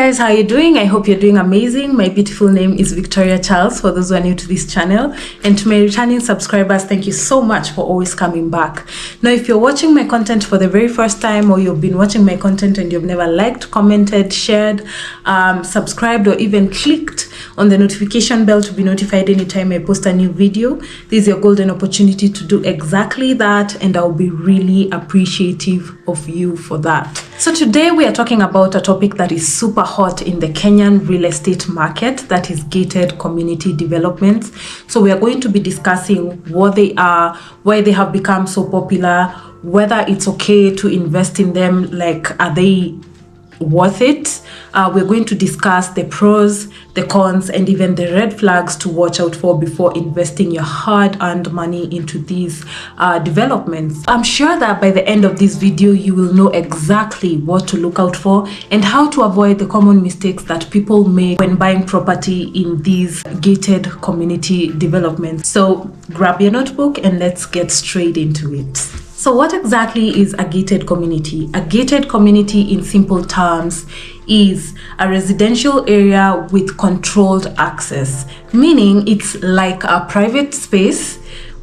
guys, how are you doing? I hope you're doing amazing. My beautiful name is Victoria Charles, for those who are new to this channel, and to my returning subscribers, thank you so much for always coming back. Now, if you're watching my content for the very first time, or you've been watching my content and you've never liked, commented, shared, subscribed, or even clicked on the notification bell to be notified anytime I post a new video, this is your golden opportunity to do exactly that, and I'll be really appreciative of you for that. So today we are talking about a topic that is super hot in the Kenyan real estate market, that is gated community developments. So we are going to be discussing what they are, why they have become so popular, whether it's okay to invest in them, like are they worth it. We're going to discuss the pros, the cons, and even the red flags to watch out for before investing your hard-earned money into these developments. I'm sure that by the end of this video, you will know exactly what to look out for and how to avoid the common mistakes that people make when buying property in these gated community developments. So grab your notebook and let's get straight into it. So what exactly is a gated community? A gated community, in simple terms, is a residential area with controlled access, meaning it's like a private space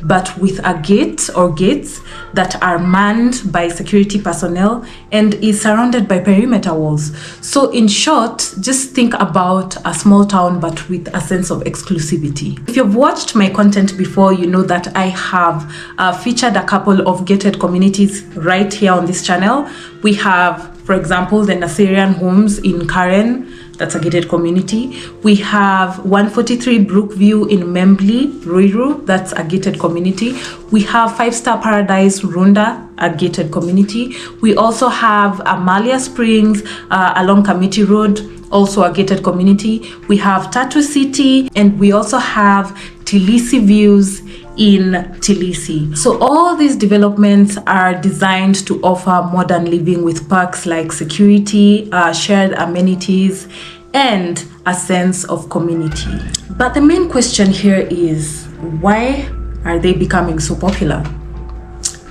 but with a gate or gates that are manned by security personnel and is surrounded by perimeter walls. So in short, just think about a small town but with a sense of exclusivity. If you've watched my content before, you know that I have featured a couple of gated communities right here on this channel. We have, for example, the Naserian homes in Karen. That's a gated community. We have 143 Brookview in Membli, Ruiru. That's a gated community. We have 5-Star Paradise, Runda, a gated community. We also have Amalia Springs along Committee Road, also a gated community. We have Tatu City, and we also have Tilisi Views in Tilisi. So all these developments are designed to offer modern living with perks like security, shared amenities, and a sense of community. But the main question here is, why are they becoming so popular?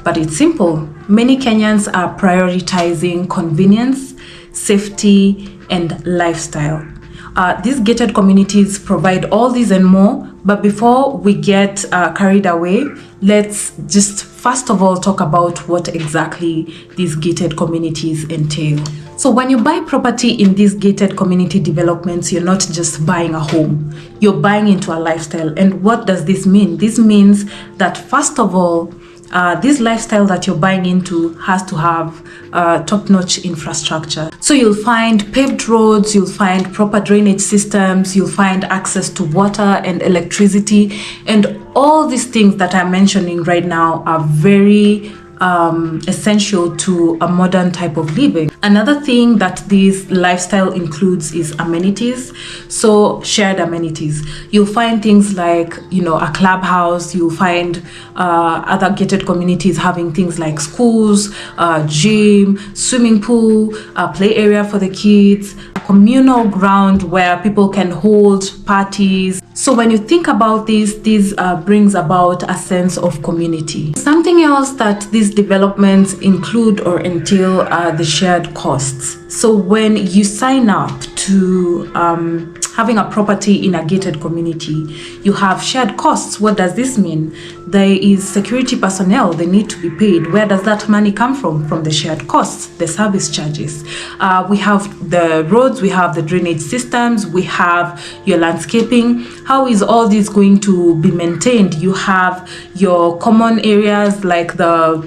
But it's simple. Many Kenyans are prioritizing convenience, safety, and lifestyle. These gated communities provide all these and more, but before we get carried away, let's just first of all talk about what exactly these gated communities entail. So when you buy property in these gated community developments, you're not just buying a home, you're buying into a lifestyle. And what does this mean? This means that first of all, this lifestyle that you're buying into has to have top-notch infrastructure. So you'll find paved roads, you'll find proper drainage systems, you'll find access to water and electricity, and all these things that I'm mentioning right now are very essential to a modern type of living. Another thing that this lifestyle includes is amenities. So shared amenities. You'll find things like, a clubhouse. You'll find other gated communities having things like schools, gym, swimming pool, play area for the kids, a communal ground where people can hold parties. So when you think about this brings about a sense of community. Something else that these developments include or entail are the shared costs. So when you sign up to having a property in a gated community, you have shared costs. What does this mean? There is security personnel, they need to be paid. Where does that money come from? From the shared costs, the service charges. We have the roads, we have the drainage systems, we have your landscaping. How is all this going to be maintained? You have your common areas like the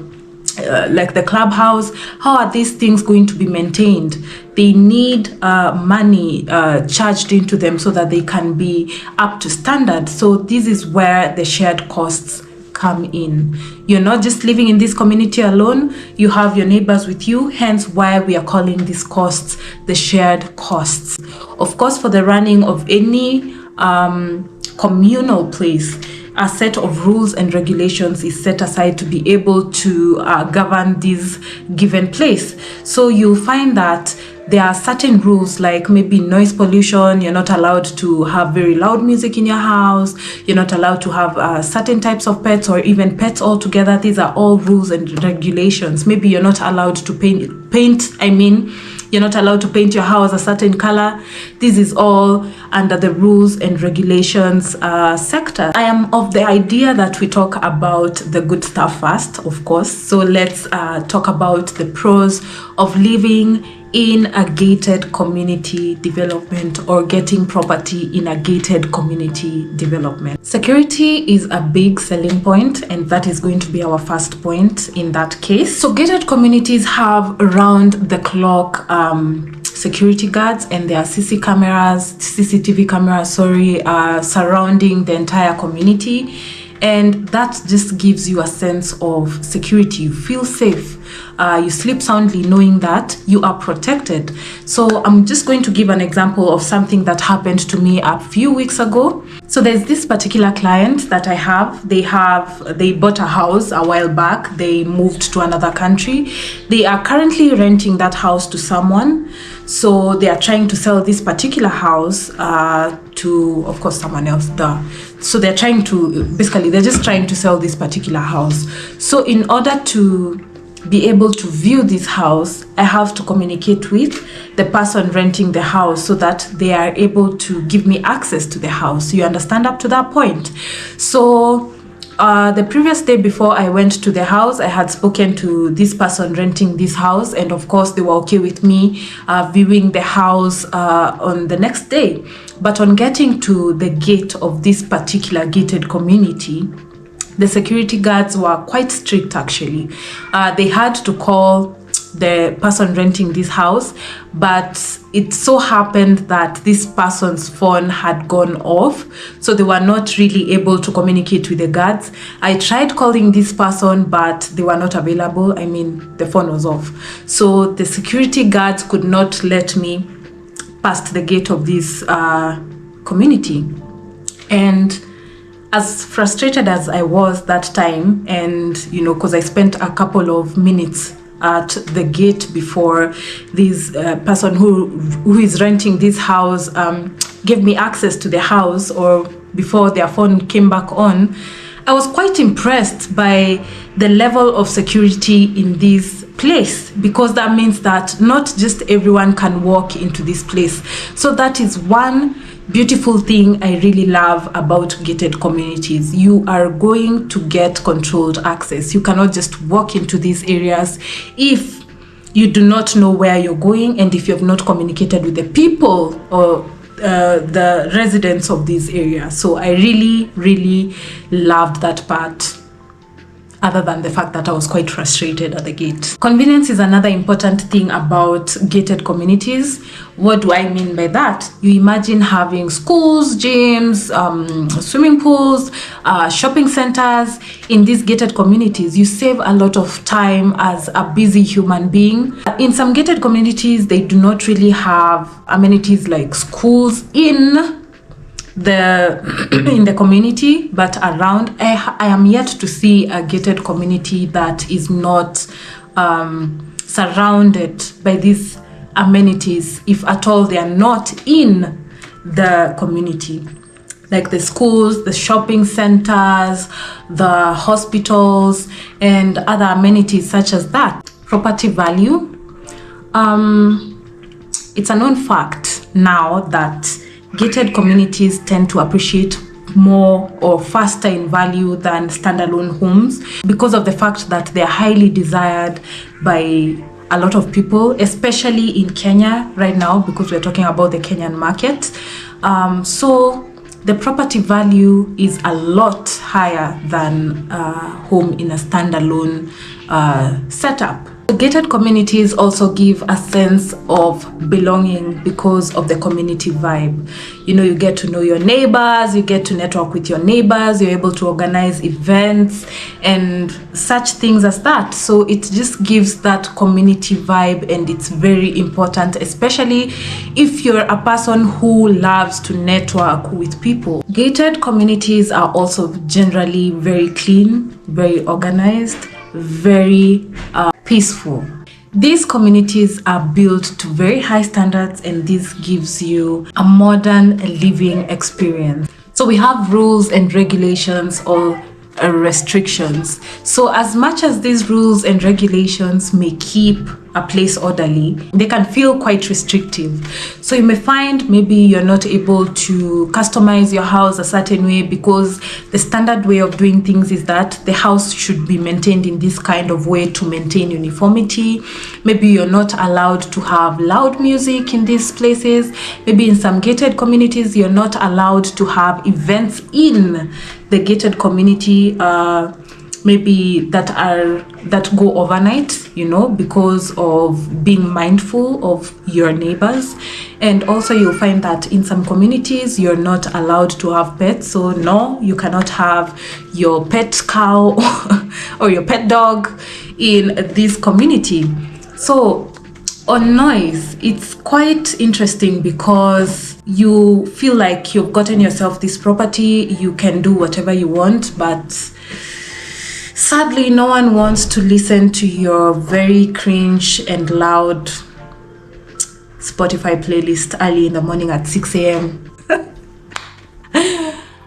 clubhouse. How are these things going to be maintained? They need money charged into them so that they can be up to standard. So this is where the shared costs come in. You're not just living in this community alone, you have your neighbors with you, hence why we are calling these costs the shared costs. Of course, for the running of any communal place, a set of rules and regulations is set aside to be able to govern this given place. So you'll find that there are certain rules, like maybe noise pollution. You're not allowed to have very loud music in your house. You're not allowed to have certain types of pets or even pets altogether. These are all rules and regulations. Maybe you're not allowed to paint You're not allowed to paint your house a certain color. This is all under the rules and regulations sector. I am of the idea that we talk about the good stuff first, of course. So let's talk about the pros of living in a gated community development or getting property in a gated community development. Security is a big selling point, and that is going to be our first point in that case. So gated communities have around the clock security guards, and there are CCTV cameras, surrounding the entire community. And that just gives you a sense of security. You feel safe. You sleep soundly knowing that you are protected. So I'm just going to give an example of something that happened to me a few weeks ago. So there's this particular client that I have. They bought a house a while back. They moved to another country. They are currently renting that house to someone. So they are trying to sell this particular house to, of course, someone else. So they're just trying to sell this particular house. So in order to be able to view this house, I have to communicate with the person renting the house so that they are able to give me access to the house. You understand up to that point? So the previous day before I went to the house, I had spoken to this person renting this house, and of course they were okay with me viewing the house on the next day. But on getting to the gate of this particular gated community, the security guards were quite strict actually. They had to call the person renting this house, but it so happened that this person's phone had gone off, so they were not really able to communicate with the guards. I tried calling this person, but they were not available. I mean, the phone was off. So the security guards could not let me past the gate of this community. And as frustrated as I was that time, and because I spent a couple of minutes at the gate before this person who is renting this house gave me access to the house, or before their phone came back on, I was quite impressed by the level of security in this place, because that means that not just everyone can walk into this place. So that is one beautiful thing I really love about gated communities. You are going to get controlled access. You cannot just walk into these areas if you do not know where you're going, and if you have not communicated with the people or the residents of these areas. So I really loved that part, other than the fact that I was quite frustrated at the gate. Convenience is another important thing about gated communities. What do I mean by that? You imagine having schools, gyms, swimming pools, shopping centers in these gated communities. You save a lot of time as a busy human being. In some gated communities, they do not really have amenities like schools in the community, but around, I am yet to see a gated community that is not surrounded by these amenities. If at all they are not in the community, like the schools, the shopping centers, the hospitals, and other amenities such as that. Property value, it's a known fact now that gated communities tend to appreciate more or faster in value than standalone homes, because of the fact that they are highly desired by a lot of people, especially in Kenya right now, because we're talking about the Kenyan market. So the property value is a lot higher than home in a standalone setup. Gated communities also give a sense of belonging because of the community vibe. You get to know your neighbors, you get to network with your neighbors, you're able to organize events and such things as that. So it just gives that community vibe, and it's very important, especially if you're a person who loves to network with people. Gated communities are also generally very clean, very organized, very peaceful. These communities are built to very high standards, and this gives you a modern living experience. So we have rules and regulations or restrictions. So as much as these rules and regulations may keep a place orderly, they can feel quite restrictive. So you may find maybe you're not able to customize your house a certain way because the standard way of doing things is that the house should be maintained in this kind of way to maintain uniformity. Maybe you're not allowed to have loud music in these places. Maybe in some gated communities, you're not allowed to have events in the gated community, maybe that go overnight, because of being mindful of your neighbors. And also you'll find that in some communities you're not allowed to have pets. So no, you cannot have your pet cow or your pet dog in this community. So on noise, it's quite interesting because you feel like you've gotten yourself this property, you can do whatever you want, but sadly, no one wants to listen to your very cringe and loud Spotify playlist early in the morning at 6 a.m.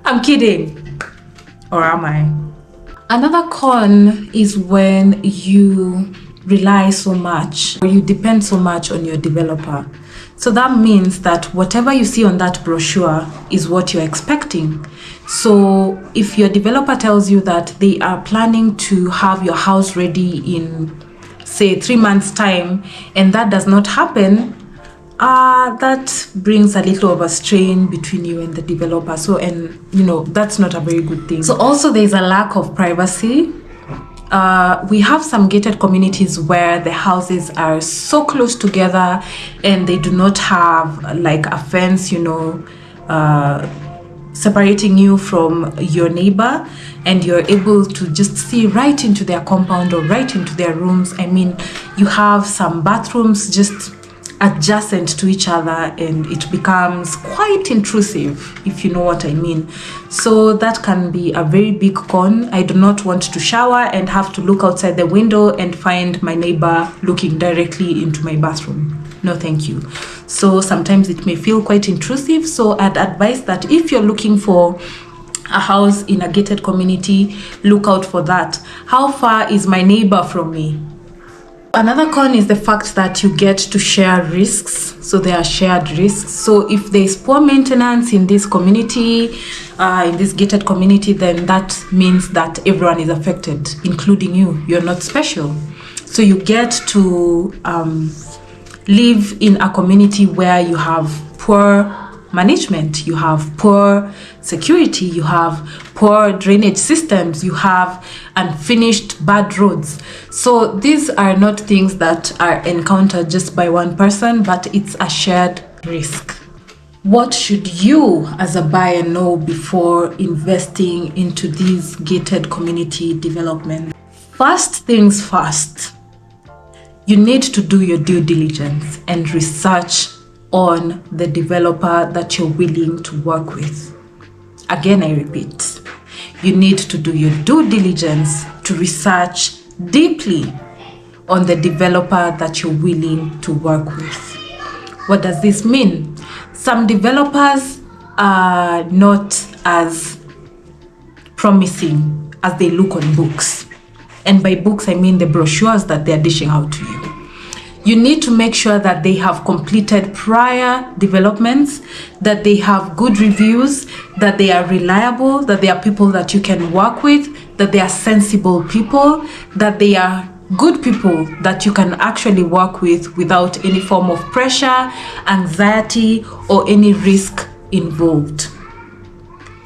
I'm kidding. Or am I? Another con is when you rely so much or you depend so much on your developer. So that means that whatever you see on that brochure is what you're expecting. So if your developer tells you that they are planning to have your house ready in, say, 3 months' time, and that does not happen, that brings a little of a strain between you and the developer. So, and that's not a very good thing. So also there's a lack of privacy. We have some gated communities where the houses are so close together and they do not have like a fence, separating you from your neighbor, and you're able to just see right into their compound or right into their rooms. I mean, you have some bathrooms just adjacent to each other and it becomes quite intrusive, if you know what I mean. So that can be a very big con. I do not want to shower and have to look outside the window and find my neighbor looking directly into my bathroom. No, thank you. So sometimes it may feel quite intrusive. So I'd advise that if you're looking for a house in a gated community, look out for that. How far is my neighbor from me? Another con is the fact that you get to share risks. So there are shared risks. So if there's poor maintenance in this community, in this gated community, then that means that everyone is affected, including you. You're not special. So you get to live in a community where you have poor management, you have poor security, you have poor drainage systems, you have unfinished bad roads. So these are not things that are encountered just by one person, but it's a shared risk. What should you as a buyer know before investing into these gated community development? First things first, you need to do your due diligence and research on the developer that you're willing to work with. Again, I repeat, you need to do your due diligence to research deeply on the developer that you're willing to work with. What does this mean? Some developers are not as promising as they look on books. And by books, I mean the brochures that they're dishing out to you. You need to make sure that they have completed prior developments, that they have good reviews, that they are reliable, that they are people that you can work with, that they are sensible people, that they are good people that you can actually work with without any form of pressure, anxiety, or any risk involved.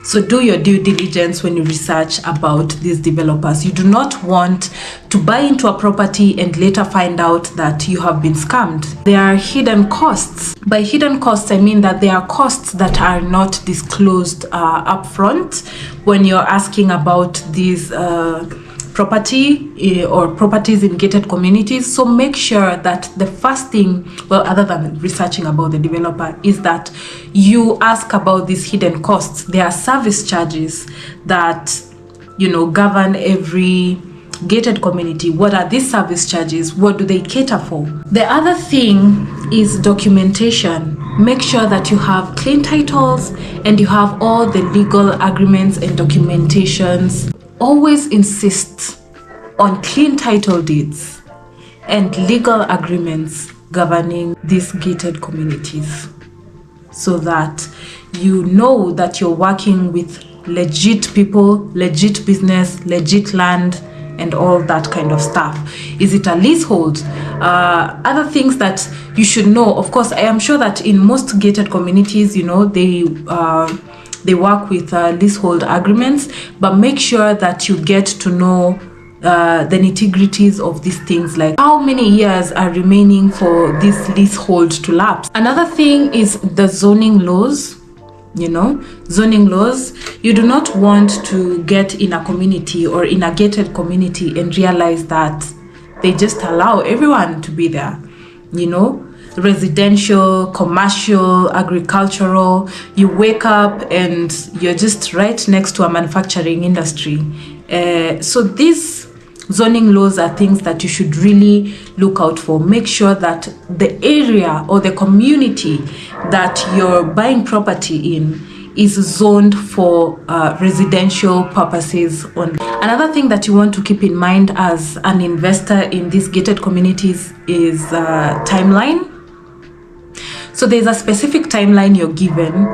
So do your due diligence when you research about these developers. You do not want to buy into a property and later find out that you have been scammed. There are hidden costs. By hidden costs, I mean that there are costs that are not disclosed upfront when you're asking about these property or properties in gated communities. So make sure that the first thing, well, other than researching about the developer, is that you ask about these hidden costs. There are service charges that, govern every gated community. What are these service charges? What do they cater for? The other thing is documentation. Make sure that you have clean titles and you have all the legal agreements and documentations. Always insist on clean title deeds and legal agreements governing these gated communities, so that you know that you're working with legit people, legit business, legit land, and all that kind of stuff. Is it a leasehold? Other things that you should know. Of course, I am sure that in most gated communities, they work with leasehold agreements, but make sure that you get to know the nitty-gritties of these things, like how many years are remaining for this leasehold to lapse. Another thing is the zoning laws. Zoning laws. You do not want to get in a community or in a gated community and realize that they just allow everyone to be there. Residential, commercial, agricultural. You wake up and you're just right next to a manufacturing industry. So these zoning laws are things that you should really look out for. Make sure that the area or the community that you're buying property in is zoned for residential purposes only. Another thing that you want to keep in mind as an investor in these gated communities is timeline. So there's a specific timeline you're given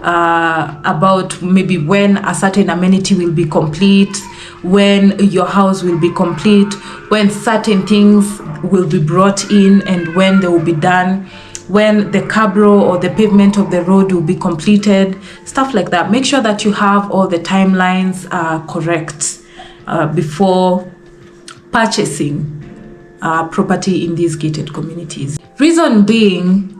about maybe when a certain amenity will be complete, when your house will be complete, when certain things will be brought in and when they will be done, when the cabro or the pavement of the road will be completed, stuff like that. Make sure that you have all the timelines correct before purchasing property in these gated communities. Reason being,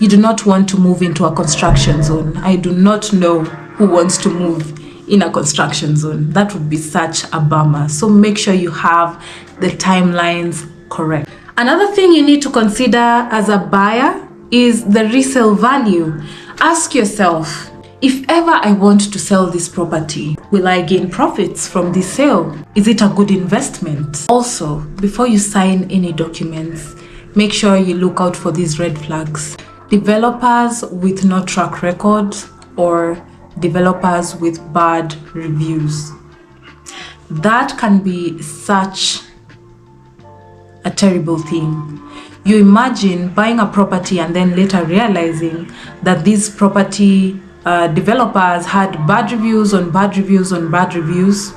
you do not want to move into a construction zone. I do not know who wants to move in a construction zone. That would be such a bummer. So make sure you have the timelines correct. Another thing you need to consider as a buyer is the resale value. Ask yourself, if ever I want to sell this property, will I gain profits from this sale? Is it a good investment? Also, before you sign any documents, make sure you look out for these red flags. Developers with no track record or developers with bad reviews. That can be such a terrible thing. You imagine buying a property and then later realizing that these property developers had bad reviews on bad reviews on bad reviews.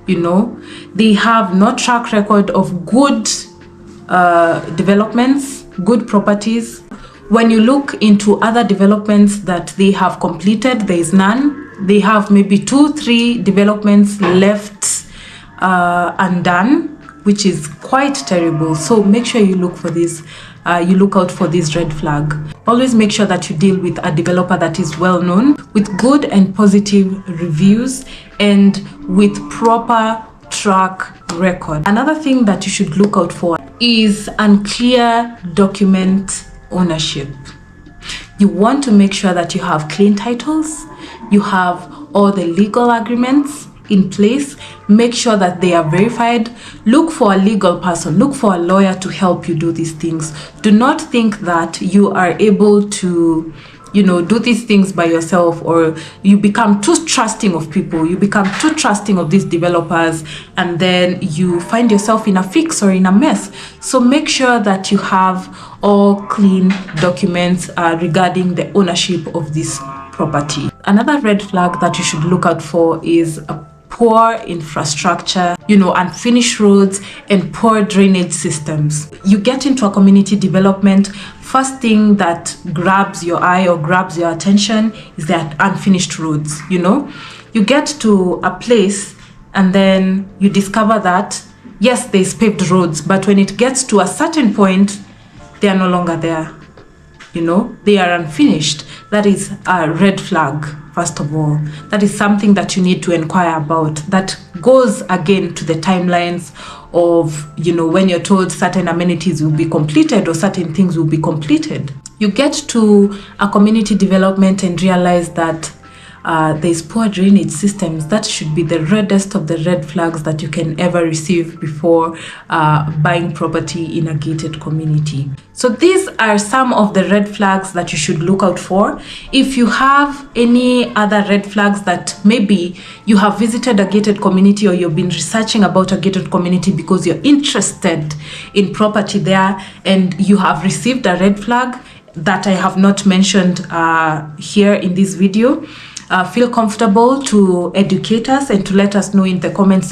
They have no track record of good developments, good properties. When you look into other developments that they have completed, there is none. They have maybe 2-3 developments left undone, which is quite terrible. So make sure you look for this. You look out for this red flag. Always make sure that you deal with a developer that is well known, with good and positive reviews, and with proper track record. Another thing that you should look out for is unclear document ownership. You want to make sure that you have clean titles, you have all the legal agreements in place. Make sure that they are verified. Look for a legal person, look for a lawyer to help you do these things. Do not think that you are able to do these things by yourself, or you become too trusting of people, you become too trusting of these developers, and then you find yourself in a fix or in a mess. So make sure that you have all clean documents regarding the ownership of this property. Another red flag that you should look out for is a poor infrastructure, unfinished roads and poor drainage systems. You get into a community development, first thing that grabs your eye or grabs your attention is that unfinished roads. You get to a place and then you discover that yes, there's paved roads, but when it gets to a certain point, they are no longer there. They are unfinished. That is a red flag. First of all, that is something that you need to inquire about. That goes again to the timelines of, when you're told certain amenities will be completed or certain things will be completed. You get to a community development and realize that there's poor drainage systems, that should be the reddest of the red flags that you can ever receive before buying property in a gated community. So these are some of the red flags that you should look out for. If you have any other red flags that maybe you have visited a gated community or you've been researching about a gated community because you're interested in property there and you have received a red flag that I have not mentioned here in this video, feel comfortable to educate us and to let us know in the comment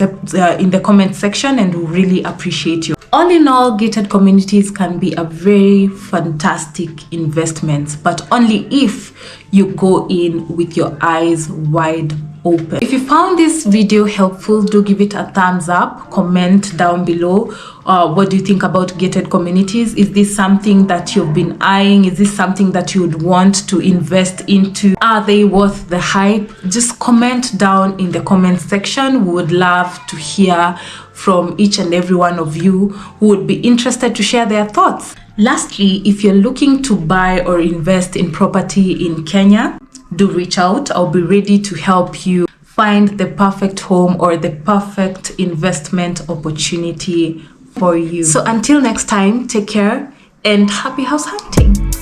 section, and we really appreciate you. All in all, gated communities can be a very fantastic investment, but only if you go in with your eyes wide open. If you found this video helpful, do give it a thumbs up. Comment down below what do you think about gated communities. Is this something that you've been eyeing? Is this something that you would want to invest into? Are they worth the hype? Just comment down in the comment section. We would love to hear from each and every one of you who would be interested to share their thoughts. Lastly, if you're looking to buy or invest in property in Kenya, do reach out. I'll be ready to help you find the perfect home or the perfect investment opportunity for you. So until next time, take care and happy house hunting.